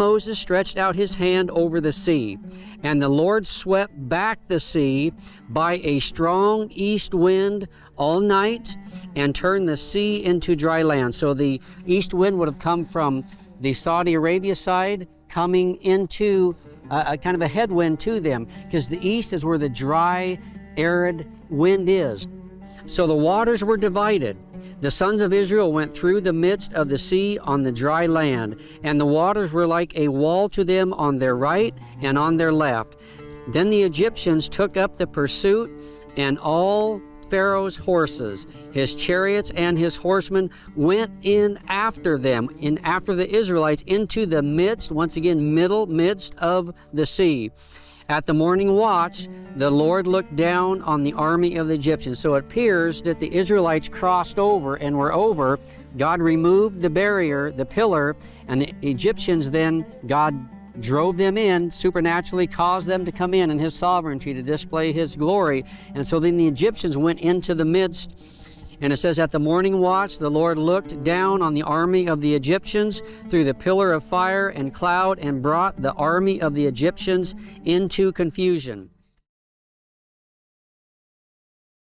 Moses stretched out his hand over the sea, and the Lord swept back the sea by a strong east wind all night and turned the sea into dry land. So the east wind would have come from the Saudi Arabia side, coming into a kind of a headwind to them, because the east is where the dry, arid wind is. So the waters were divided. The sons of Israel went through the midst of the sea on the dry land, and the waters were like a wall to them on their right and on their left. Then the Egyptians took up the pursuit, and all Pharaoh's horses, his chariots, and his horsemen went in after them, in after the Israelites, into the midst, once again, midst of the sea. At the morning watch, the Lord looked down on the army of the Egyptians. So it appears that the Israelites crossed over and were over. God removed the barrier, the pillar, and the Egyptians then, God drove them in, supernaturally caused them to come in His sovereignty to display His glory. And so then the Egyptians went into the midst. And it says, at the morning watch, the Lord looked down on the army of the Egyptians through the pillar of fire and cloud and brought the army of the Egyptians into confusion.